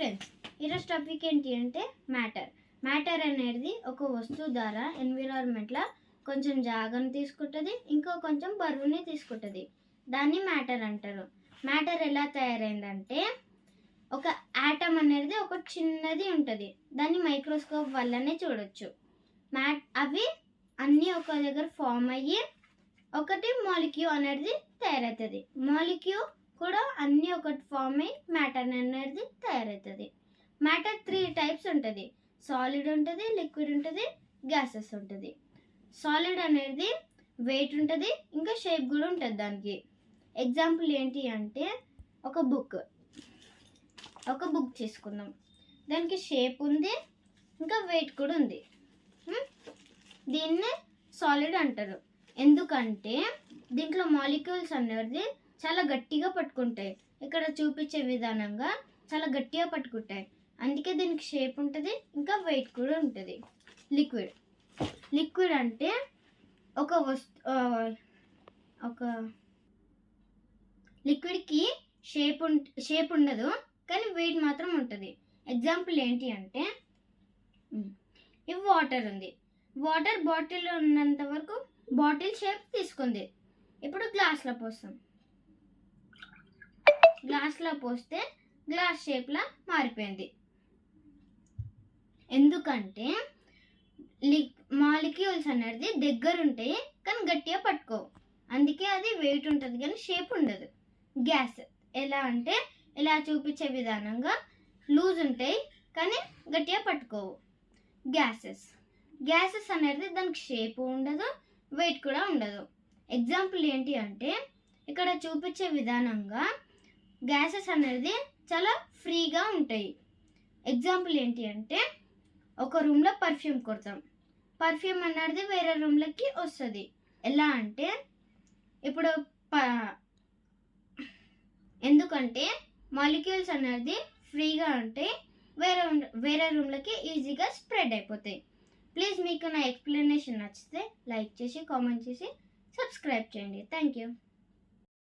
Friends, ఈరోజు topic ఏంటి అంటే మ్యాటర్ అనేది ఒక వస్తువు ద్వారా ఎన్విరాన్మెంట్లో కొంచెం జాగాను తీసుకుంటుంది, ఇంకో కొంచెం బరువుని తీసుకుంటుంది. దాన్ని మ్యాటర్ అంటారు. మ్యాటర్ ఎలా తయారైందంటే ఒక ఆటమ్ అనేది ఒక చిన్నది ఉంటుంది, దాన్ని మైక్రోస్కోప్ వల్లనే చూడొచ్చు. అవి అన్నీ ఒక దగ్గర ఫామ్ అయ్యి ఒకటి మాలిక్యూ అనేది తయారవుతుంది. మాలిక్యూ కూడా అన్నీ ఒకటి ఫామ్ అయ్యి మ్యాటర్ అనేది తయారవుతుంది. మ్యాటర్ 3 టైప్స్ ఉంటుంది. సాలిడ్ ఉంటుంది, లిక్విడ్ ఉంటుంది, గ్యాసెస్ ఉంటుంది. సాలిడ్ అనేది వెయిట్ ఉంటుంది, ఇంకా షేప్ కూడా ఉంటుంది దానికి. ఎగ్జాంపుల్ ఏంటి అంటే ఒక బుక్ తీసుకుందాం. దానికి షేప్ ఉంది, ఇంకా వెయిట్ కూడా ఉంది. దీన్ని సాలిడ్ అంటారు. ఎందుకంటే దీంట్లో మాలిక్యూల్స్ అనేది చాలా గట్టిగా పట్టుకుంటాయి. ఇక్కడ చూపించే విధానంగా చాలా గట్టిగా పట్టుకుంటాయి. అందుకే దీనికి షేప్ ఉంటుంది, ఇంకా వెయిట్ కూడా ఉంటుంది. లిక్విడ్ అంటే లిక్విడ్కి షేప్ ఉండదు, కానీ వెయిట్ మాత్రం ఉంటుంది. ఎగ్జాంపుల్ ఏంటి అంటే ఇవి వాటర్ ఉంది. వాటర్ బాటిల్లో ఉన్నంత వరకు బాటిల్ షేప్ తీసుకుంది. ఇప్పుడు గ్లాస్లో పోస్తే గ్లాస్ షేప్లా మారిపోయింది. ఎందుకంటే మాలిక్యూల్స్ అనేది దగ్గర ఉంటాయి, కానీ గట్టిగా పట్టుకోవు. అందుకే అది వెయిట్ ఉంటుంది, కానీ షేప్ ఉండదు. గ్యాస్ ఎలా అంటే ఇలా చూపించే విధానంగా లూజ్ ఉంటాయి, కానీ గట్టిగా పట్టుకోవు. గ్యాసెస్ అనేది దానికి షేప్ ఉండదు, వెయిట్ కూడా ఉండదు. ఎగ్జాంపుల్ ఏంటి అంటే ఇక్కడ చూపించే విధానంగా గ్యాసెస్ అనేది చాలా ఫ్రీగా ఉంటాయి. ఎగ్జాంపుల్ ఏంటి అంటే ఒక రూమ్లో పర్ఫ్యూమ్ కొడతాం. పర్ఫ్యూమ్ అనేది వేరే రూమ్లకి వస్తుంది. ఎలా అంటే ఇప్పుడు ఎందుకంటే మాలిక్యూల్స్ అనేది ఫ్రీగా ఉంటాయి, వేరే రూమ్లకి ఈజీగా స్ప్రెడ్ అయిపోతాయి. ప్లీజ్ మీకు నా ఎక్స్ప్లెనేషన్ నచ్చితే లైక్ చేసి, కామెంట్ చేసి, సబ్స్క్రైబ్ చేయండి. Thank you.